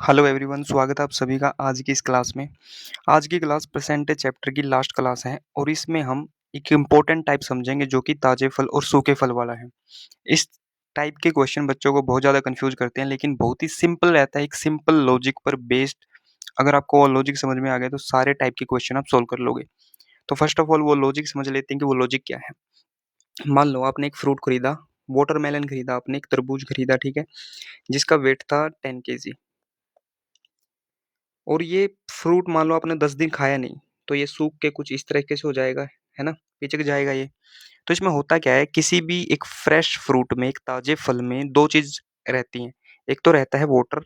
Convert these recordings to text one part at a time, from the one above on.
Hello everyone, स्वागत है आप सभी का आज की इस क्लास में। आज की क्लास परसेंटेज चैप्टर की लास्ट क्लास है और इसमें हम एक इम्पोर्टेंट टाइप समझेंगे जो कि ताजे फल और सूखे फल वाला है। इस टाइप के क्वेश्चन बच्चों को बहुत ज़्यादा कंफ्यूज करते हैं, लेकिन बहुत ही सिंपल रहता है, एक सिंपल लॉजिक पर बेस्ड। अगर आपको वो लॉजिक समझ में आ गया तो सारे टाइप के क्वेश्चन आप सोल्व कर लोगे। तो फर्स्ट ऑफ ऑल वो लॉजिक समझ लेते हैं कि वो लॉजिक क्या है। मान लो आपने एक फ्रूट खरीदा, वाटरमेलन खरीदा, आपने एक तरबूज खरीदा, ठीक है, जिसका वेट था 10 kg। और ये फ्रूट मान लो आपने 10 दिन खाया नहीं, तो ये सूख के कुछ इस तरीके से हो जाएगा, है ना? पिचक जाएगा ये। तो इसमें होता क्या है, किसी भी एक फ्रेश फ्रूट में, एक ताजे फल में 2 चीज़ रहती हैं। एक तो रहता है वाटर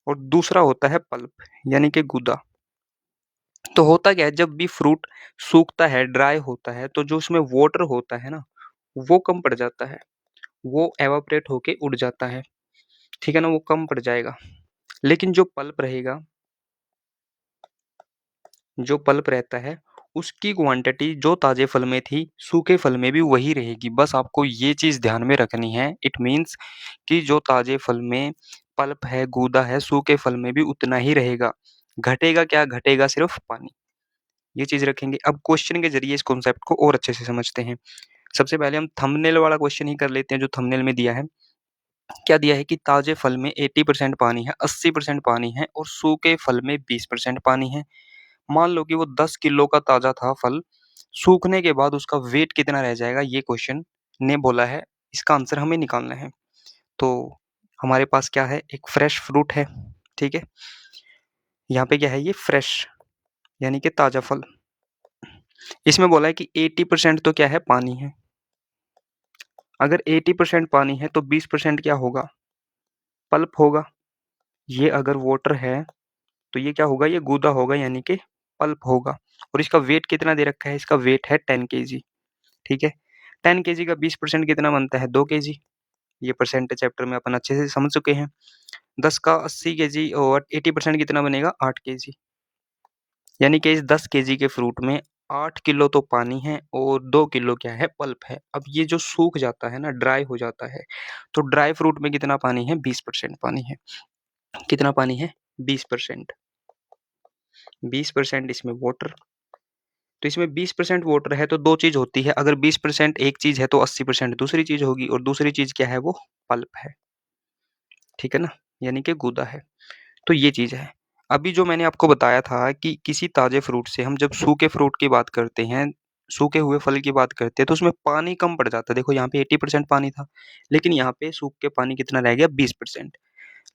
और दूसरा होता है पल्प, यानी कि गूदा। तो होता क्या है, जब भी फ्रूट सूखता है, ड्राई होता है, तो जो उसमें वाटर होता है ना, वो कम पड़ जाता है। वो एवापोरेट होके उड़ जाता है, ठीक है ना? वो कम पड़ जाएगा। लेकिन जो पल्प रहेगा, जो पल्प रहता है, उसकी क्वांटिटी जो ताजे फल में थी, सूखे फल में भी वही रहेगी। बस आपको ये चीज़ ध्यान में रखनी है। इट मीन्स कि जो ताजे फल में पल्प है, गूदा है, सूखे फल में भी उतना ही रहेगा। घटेगा क्या? घटेगा सिर्फ पानी। ये चीज़ रखेंगे। अब क्वेश्चन के ज़रिए इस कॉन्सेप्ट को और अच्छे से समझते हैं। सबसे पहले हम थंबनेल वाला क्वेश्चन ही कर लेते हैं जो थंबनेल में दिया है। क्या दिया है कि ताजे फल में 80% पानी है, 80% पानी है और सूखे फल में 20% पानी है। मान लो कि वो 10 किलो का ताज़ा था फल, सूखने के बाद उसका वेट कितना रह जाएगा, ये क्वेश्चन ने बोला है, इसका आंसर हमें निकालना है। तो हमारे पास क्या है, एक फ्रेश फ्रूट है, ठीक है? यहाँ पे क्या है, ये फ्रेश यानी कि ताज़ा फल। इसमें बोला है कि 80% तो क्या है, पानी है। अगर 80% पानी है तो 20% क्या होगा, पल्प होगा। ये अगर वाटर है तो ये क्या होगा, ये गूदा होगा यानी कि पल्प होगा। और इसका वेट कितना दे रखा है, इसका वेट है 10 kg, ठीक है? 10 kg का 20% कितना बनता है, 2 kg। ये परसेंटेज चैप्टर में अपन अच्छे से समझ चुके हैं। 10 का 80 kg और 80% कितना बनेगा, 8 kg। यानी कि इस 10 kg के फ्रूट में 8 किलो तो पानी है और 2 किलो क्या है, पल्प है। अब ये जो सूख जाता है ना, ड्राई हो जाता है, तो ड्राई फ्रूट में कितना पानी है, 20% पानी है। कितना पानी है, 20%। 20% इसमें वाटर। तो इसमें 20% वाटर है तो 2 चीज़ होती है। अगर 20% एक चीज़ है तो 80% दूसरी चीज़ होगी और दूसरी चीज़ क्या है, वो पल्प है। ठीक है ना? यानी कि गूदा है। तो ये चीज़ है। अभी जो मैंने आपको बताया था कि किसी ताज़े फ्रूट से हम जब सूखे फ्रूट की बात करते हैं, सूखे हुए फल की बात करते हैं, तो उसमें पानी कम पड़ जाता है। देखो यहाँ पे 80% पानी था, लेकिन यहाँ पे सूख के पानी कितना रह गया, 20%।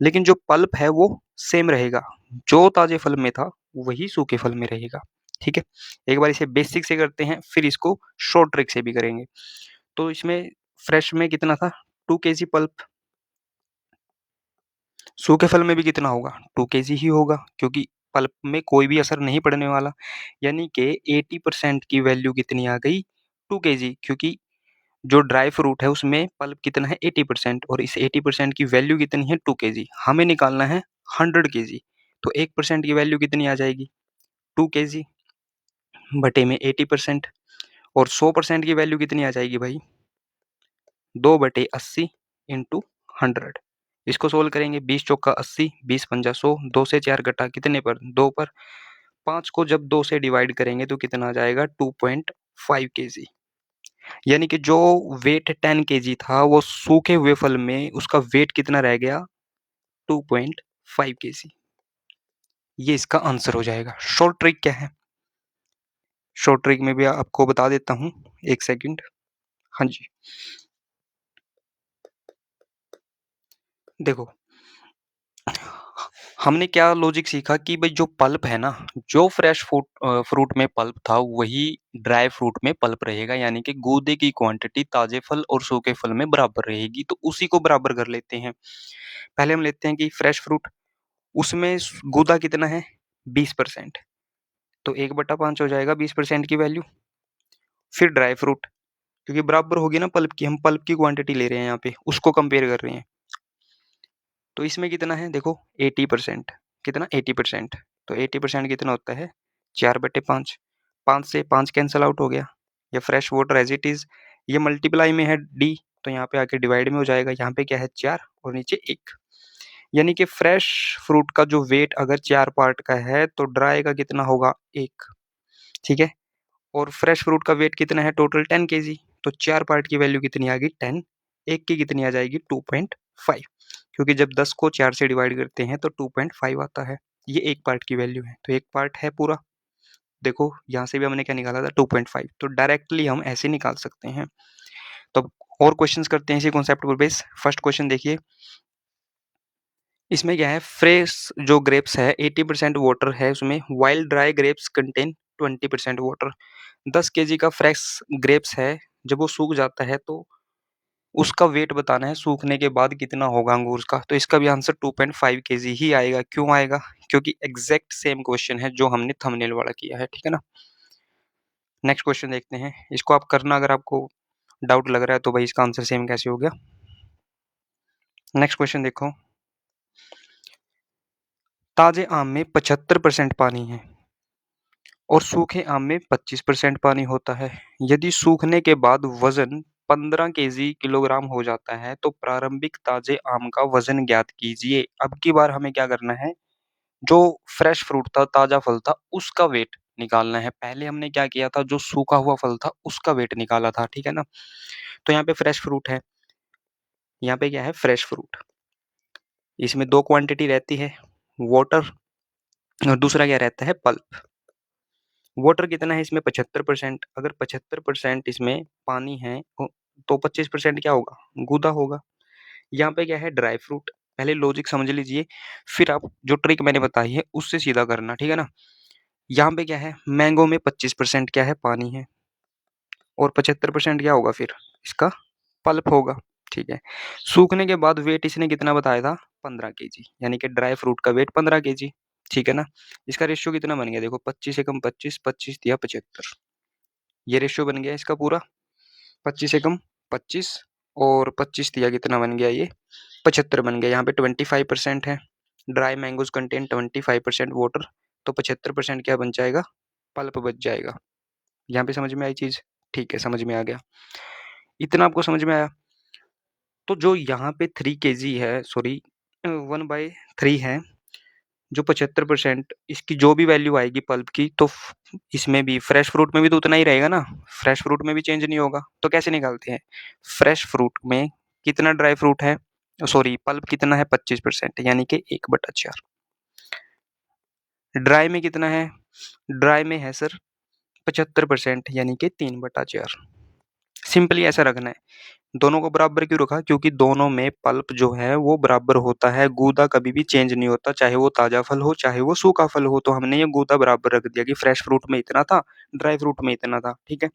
लेकिन जो पल्प है वो सेम रहेगा। जो ताज़े फल में था, वही सूखे फल में रहेगा। ठीक है? एक बार इसे बेसिक से करते हैं, फिर इसको शॉर्ट ट्रिक से भी करेंगे। तो इसमें फ्रेश में कितना था, 2 केजी पल्प। सूखे फल में भी कितना होगा, 2 केजी ही होगा, क्योंकि पल्प में कोई भी असर नहीं पड़ने वाला। यानी कि 80% की वैल्यू कितनी आ गई, 2 केजी, क्योंकि जो ड्राई फ्रूट है उसमें पल्प कितना है, 80%, और इस 80% की वैल्यू कितनी है, 2 केजी। हमें निकालना है 100 केजी। तो 1% की वैल्यू कितनी आ जाएगी, 2 केजी बटे में 80%। और 100% की वैल्यू कितनी आ जाएगी भाई, 2 बटे 80 इंटू 100। इसको सोल्व करेंगे, 20 चौका 80, 20 पंजा 100, 2 से 4 घटा कितने पर, 2 पर। 5 को जब 2 से डिवाइड करेंगे तो कितना आ जाएगा, 2.5 केजी। यानी कि जो वेट 10 केजी था, वो सूखे हुए फल में उसका वेट कितना रह गया, 2.5 केजी। ये इसका आंसर हो जाएगा। शॉर्ट ट्रिक क्या है, शॉर्ट ट्रिक में भी आपको बता देता हूँ, एक सेकंड। हाँ जी, देखो हमने क्या लॉजिक सीखा कि भाई जो पल्प है ना, जो फ्रेश फ्रूट में पल्प था वही ड्राई फ्रूट में पल्प रहेगा। यानी कि गूदे की क्वांटिटी ताजे फल और सूखे फल में बराबर रहेगी, तो उसी को बराबर कर लेते हैं। पहले हम लेते हैं कि फ्रेश फ्रूट, उसमें गूदा कितना है, 20%। तो 1/5 हो जाएगा 20% की वैल्यू। फिर ड्राई फ्रूट, क्योंकि बराबर होगी ना पल्प की, हम पल्प की क्वांटिटी ले रहे हैं यहाँ पे, उसको कंपेयर कर रहे हैं। तो इसमें कितना है, देखो 80%। कितना, 80%। तो 80% कितना होता है, 4/5। 5 से 5 कैंसल आउट हो गया। ये fresh water as it is, ये मल्टीप्लाई में है डी, तो यहाँ पे आके डिवाइड में हो जाएगा। यहाँ पे क्या है, 4 और नीचे 1। यानी कि फ्रेश फ्रूट का जो वेट अगर 4 पार्ट का है तो ड्राई का कितना होगा 1, ठीक है? और फ्रेश फ्रूट का वेट कितना है टोटल 10 केजी, तो 4 पार्ट की वैल्यू कितनी आ गई 10, 1 की कितनी आ जाएगी 2.5, क्योंकि जब 10 को 4 से डिवाइड करते हैं तो 2.5 आता है। ये 1 पार्ट की वैल्यू है, तो 1 पार्ट है पूरा। देखो यहाँ से भी हमने क्या निकाला था 2.5, तो डायरेक्टली हम ऐसे निकाल सकते हैं। तो अब और क्वेश्चंस करते हैं इसी कॉन्सेप्ट पर बेस। फर्स्ट क्वेश्चन देखिए, इसमें क्या है फ्रेश जो ग्रेप्स है 80% वाटर है उसमें, wild dry grapes contain 20% water. 10 KG का फ्रेश ग्रेप्स है, जब वो सूख जाता है तो उसका वेट बताना है सूखने के बाद कितना होगा अंगूर का, तो इसका भी आंसर 2.5 केजी ही आएगा। क्यों आएगा? क्योंकि एग्जैक्ट सेम क्वेश्चन है जो हमने थंबनेल वाला किया है, ठीक है ना। नेक्स्ट क्वेश्चन देखते हैं, इसको आप करना अगर आपको डाउट लग रहा है तो भाई इसका आंसर सेम कैसे हो गया। नेक्स्ट क्वेश्चन देखो, ताजे आम में 75% पानी है और सूखे आम में 25% पानी होता है। यदि सूखने के बाद वजन 15 केजी किलोग्राम हो जाता है तो प्रारंभिक ताजे आम का वजन ज्ञात कीजिए। अब की बार हमें क्या करना है, जो फ्रेश फ्रूट था ताजा फल था उसका वेट निकालना है। पहले हमने क्या किया था, जो सूखा हुआ फल था उसका वेट निकाला था, ठीक है ना। तो यहाँ पे फ्रेश फ्रूट है, यहाँ पे क्या है फ्रेश फ्रूट, इसमें दो क्वांटिटी रहती है, वाटर और दूसरा क्या रहता है पल्प। वाटर कितना है इसमें 75%, अगर 75% इसमें पानी है तो 25% क्या होगा गूदा होगा। यहाँ पे क्या है ड्राई फ्रूट, पहले लॉजिक समझ लीजिए फिर आप जो ट्रिक मैंने बताई है उससे सीधा करना, ठीक है ना। यहाँ पे क्या है मैंगो में 25% क्या है पानी है और 75% क्या होगा फिर इसका पल्प होगा, ठीक है। सूखने के बाद वेट इसने कितना बताया था 15 केजी, यानी कि ड्राई फ्रूट का वेट 15 केजी, ठीक है ना। इसका रेशियो कितना बन गया देखो 25 एकम 25, 25 दिया 75, ये रेशियो बन गया इसका पूरा। 25 एकम 25 और 25 दिया कितना बन गया ये 75 बन गया। यहाँ पे 25% है, ड्राई मैंगोज कंटेन 25% वाटर, तो 75% क्या बन जाएगा पल्प बच जाएगा। यहाँ पे समझ में आई चीज, ठीक है समझ में आ गया, इतना आपको समझ में आया। तो जो यहाँ पे 3 केजी है सॉरी 1/3 है, जो 75% इसकी जो भी वैल्यू आएगी पल्प की तो इसमें भी फ्रेश फ्रूट में भी तो उतना ही रहेगा ना, फ्रेश फ्रूट में भी चेंज नहीं होगा। तो कैसे निकालते हैं, फ्रेश फ्रूट में कितना ड्राई फ्रूट है सॉरी पल्प कितना है 25%, यानी कि 1/4। ड्राई में कितना है, ड्राई में है सर 75%, यानी कि 3/4। सिंपली ऐसा रखना है। दोनों को बराबर क्यों रखा, क्योंकि दोनों में पल्प जो है वो बराबर होता है, गूदा कभी भी चेंज नहीं होता, चाहे वो ताजा फल हो चाहे वो सूखा फल हो। तो हमने ये गूदा बराबर रख दिया कि फ्रेश फ्रूट में इतना था ड्राई फ्रूट में इतना था, ठीक है।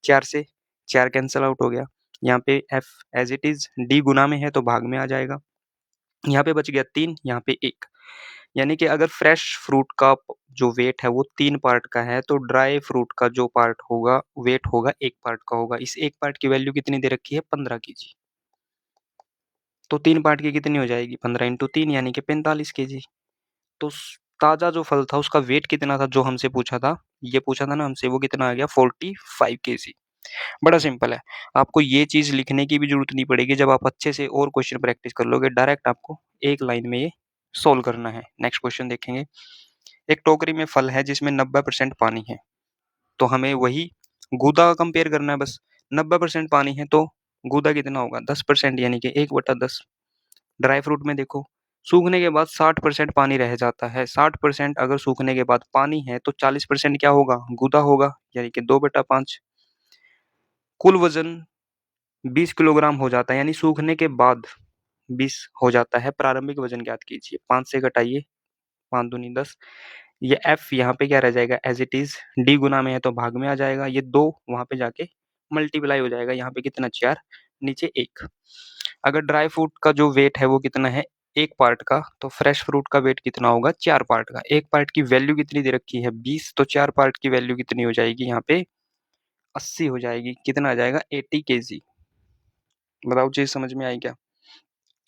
4 से 4 कैंसल आउट हो गया, यहाँ पे F as it is D गुना में है तो भाग में आ जाएगा। यहाँ पे बच गया 3, यहाँ पे 1, यानी कि अगर फ्रेश फ्रूट का जो वेट है वो 3 पार्ट का है तो ड्राई फ्रूट का जो पार्ट होगा वेट होगा 1 पार्ट का होगा। इस 1 पार्ट की वैल्यू कितनी दे रखी है 15 केजी, तो 3 पार्ट की कितनी हो जाएगी 15 इंटू 3 यानी कि 45 केजी। तो ताजा जो फल था उसका वेट कितना था जो हमसे पूछा था, ये पूछा था ना हमसे, वो कितना आ गया 45 केजी। बड़ा सिंपल है, आपको ये चीज लिखने की भी जरूरत नहीं पड़ेगी, जब आप अच्छे से और क्वेश्चन प्रैक्टिस कर लोगे डायरेक्ट आपको एक लाइन में ये सोल्व करना है। नेक्स्ट क्वेश्चन देखेंगे, एक टोकरी में फल है जिसमें 90% पानी है, तो हमें वही गूदा का कंपेयर करना है बस। 90% पानी है तो गूदा कितना होगा 10%, यानी कि 1/10। ड्राई फ्रूट में देखो सूखने के बाद 60% पानी रह जाता है, 60% अगर सूखने के बाद पानी है तो 40% क्या होगा गूदा होगा, यानी कि 2/5। कुल वजन 20 किलोग्राम हो जाता है, यानी सूखने के बाद 20 हो जाता है। प्रारंभिक वजन ज्ञात कीजिए, 5 से घटाइए 5 दूनी 10, ये एफ यहाँ पे क्या रह जाएगा एज इट इज, डी गुना में है तो भाग में आ जाएगा, ये 2 वहां पे जाके मल्टीप्लाई हो जाएगा, यहाँ पे कितना 4 नीचे 1। अगर ड्राई फ्रूट का जो वेट है वो कितना है 1 पार्ट का, तो फ्रेश फ्रूट का वेट कितना होगा 4 पार्ट का। 1 पार्ट की वैल्यू कितनी दे रखी है 20, तो 4 पार्ट की वैल्यू कितनी हो जाएगी यहाँ पे 80 हो जाएगी, कितना आ जाएगा 80 केजी। बताओ चीज समझ में आई क्या।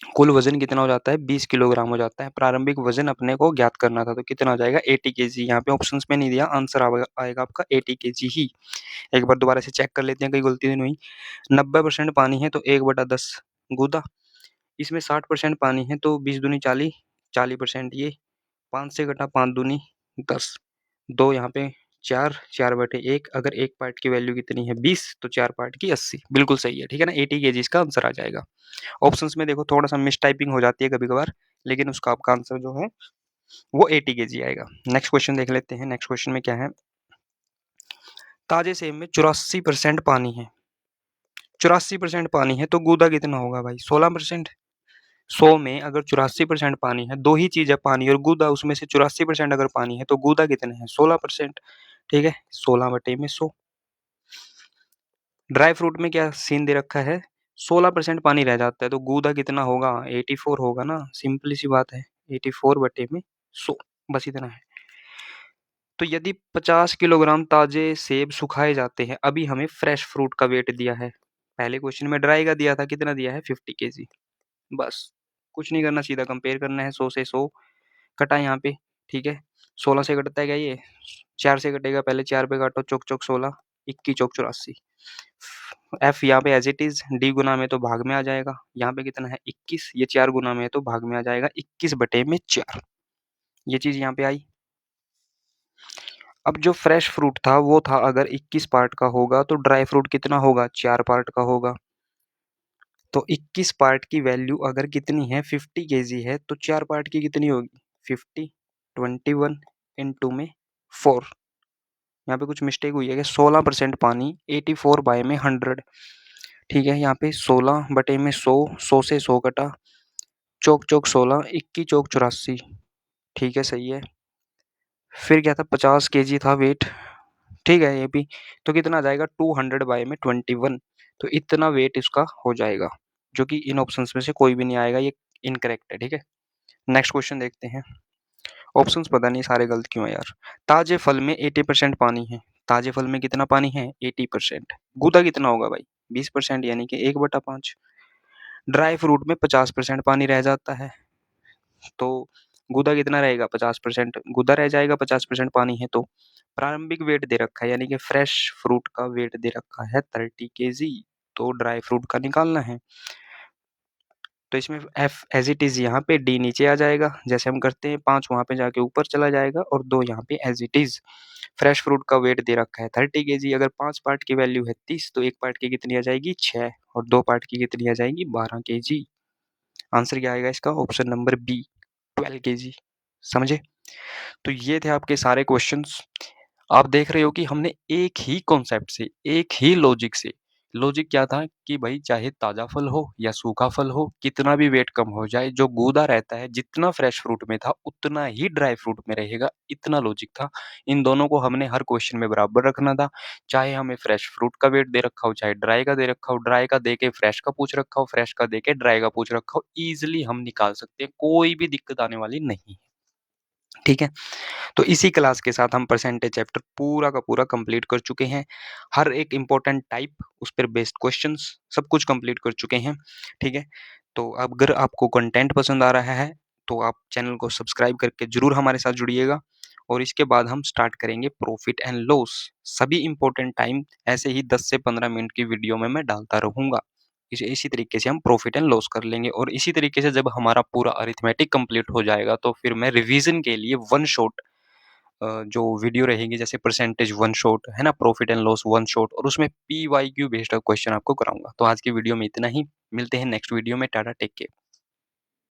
कुल वजन कितना हो जाता है 20 किलोग्राम हो जाता है, प्रारंभिक वजन अपने को ज्ञात करना था तो कितना हो जाएगा 80 केजी। यहाँ पे ऑप्शंस में नहीं दिया, आंसर आएगा आपका 80 केजी ही। एक बार दोबारा से चेक कर लेते हैं कहीं गलती तो नहीं। 90% पानी है तो 1/10 गूदा, इसमें 60% पानी है तो 20 दूनी 40, 40% ये, 5 से घटा 5 दूनी 10, 2 यहाँ पे 4, 4/1, अगर एक पार्ट की वैल्यू कितनी है 20 तो 4 पार्ट की 80, बिल्कुल सही है, ठीक है ना? 80 केजी इसका आंसर आ जाएगा। ऑप्शंस में देखो थोड़ा सा मिस टाइपिंग हो जाती है कभी कभार, लेकिन उसका आपका आंसर जो है वो 80 केजी आएगा। नेक्स्ट क्वेश्चन देख लेते हैं। नेक्स्ट क्वेश्चन में क्या है, ताजे सेब में 84% पानी है, 84% पानी है तो गूदा कितना होगा भाई? 16%। 100 में अगर 84% पानी है, दो ही चीज है पानी और गूदा, उसमें से 84% अगर पानी है तो गूदा कितने हैं? 16%, ठीक है, 16/100। ड्राई फ्रूट में क्या सीन दे रखा है, 16% पानी रह जाता है तो गूदा कितना होगा? 84 होगा ना, सिंपली सी बात है, 84/100, बस इतना है। तो यदि 50 किलोग्राम ताजे सेब सुखाए जाते हैं, अभी हमें फ्रेश फ्रूट का वेट दिया है, पहले क्वेश्चन में ड्राई का दिया था, कितना दिया है? 50 केजी। बस कुछ नहीं करना, सीधा कंपेयर करना है, 100 से 100 कटा यहाँ पे, ठीक है। 16 से कटता है क्या ये? 4 से कटेगा, पहले 4 पे काटो, चौक चौक 16, 21 चौक 84। एफ यहाँ पे एज इट इज, डी गुना में तो भाग में आ जाएगा, यहाँ पे कितना है 21, ये 4 गुना में है तो भाग में आ जाएगा 21/4, ये चीज यहाँ पे आई। अब जो फ्रेश फ्रूट था वो था अगर 21 पार्ट का होगा तो ड्राई फ्रूट कितना होगा? 4 पार्ट का होगा। तो 21 पार्ट की वैल्यू अगर कितनी है 50 केजी है तो 4 पार्ट की कितनी होगी? 50, 21 इनटू में 4, यहाँ पे कुछ मिस्टेक हुई है कि 16% पानी 84/100, ठीक है, यहाँ पे 16/100, 100 से 100 कटा, चौक चौक 16, 21 चौक 84, ठीक है, सही है। फिर क्या था, 50 केजी था वेट, ठीक है, ये भी, तो कितना आ जाएगा? 200/21, तो इतना वेट इसका हो जाएगा, जो कि इन ऑप्शंस में से कोई भी नहीं आएगा, ये इनकरेक्ट है, ठीक है। नेक्स्ट क्वेश्चन देखते हैं। ऑप्शंस पता नहीं सारे गलत क्यों है यार। ताजे फल में 80% पानी है, ताजे फल में कितना पानी है? 80%। गूदा कितना होगा भाई? 20%, यानी कि 1/5। ड्राई फ्रूट में 50% पानी रह जाता है, तो गूदा कितना रहेगा? 50% गूदा रह जाएगा, 50% पानी है तो। प्रारंभिक वेट दे रखा है, यानी कि फ्रेश फ्रूट का वेट दे रखा है 30 केजी, तो ड्राई फ्रूट का निकालना है। तो इसमें एफ एज इट इज, यहाँ पे डी नीचे आ जाएगा, जैसे हम करते हैं, 5 वहां पे जाके ऊपर चला जाएगा और 2 यहाँ पे as it is. Fresh fruit का वेट दे रखा है 30 केजी, अगर 5 पार्ट की वैल्यू है 30 तो एक पार्ट की कितनी आ जाएगी? 6, और 2 पार्ट की कितनी आ जाएगी? 12 केजी। आंसर क्या आएगा इसका? Option number B, 12 KG. समझे? तो ये थे आपके सारे क्वेश्चंस। आप देख रहे हो कि हमने एक ही कॉन्सेप्ट से, एक ही लॉजिक से, लॉजिक क्या था कि भाई चाहे ताजा फल हो या सूखा फल हो, कितना भी वेट कम हो जाए, जो गूदा रहता है जितना फ्रेश फ्रूट में था उतना ही ड्राई फ्रूट में रहेगा, इतना लॉजिक था। इन दोनों को हमने हर क्वेश्चन में बराबर रखना था, चाहे हमें फ्रेश फ्रूट का वेट दे रखा हो, चाहे ड्राई का दे रखा हो, ड्राई का दे के फ्रेश का पूछ रखा हो, फ्रेश का दे के ड्राई का पूछ रखा हो, ईजिली हम निकाल सकते हैं, कोई भी दिक्कत आने वाली नहीं है, ठीक है। तो इसी क्लास के साथ हम परसेंटेज चैप्टर पूरा का पूरा कंप्लीट कर चुके हैं। हर एक इम्पोर्टेंट टाइप, उस पर बेस्ड क्वेश्चंस, सब कुछ कंप्लीट कर चुके हैं, ठीक है। तो अगर आपको कंटेंट पसंद आ रहा है तो आप चैनल को सब्सक्राइब करके जरूर हमारे साथ जुड़िएगा, और इसके बाद हम स्टार्ट करेंगे प्रॉफिट एंड लॉस। सभी इम्पोर्टेंट टाइम ऐसे ही 10 से 15 मिनट की वीडियो में मैं डालता रहूंगा। इसी तरीके से हम प्रॉफिट एंड लॉस कर लेंगे, और इसी तरीके से जब हमारा पूरा अरिथमेटिक कंप्लीट हो जाएगा तो फिर मैं रिवीजन के लिए वन शॉट जो वीडियो रहेगी, जैसे परसेंटेज वन शॉट है ना, profit and loss one shot, और उसमें PYQ बेस्ड क्वेश्चन आपको कराऊंगा। तो आज की वीडियो में इतना ही, मिलते हैं नेक्स्ट वीडियो में। Tata, take care.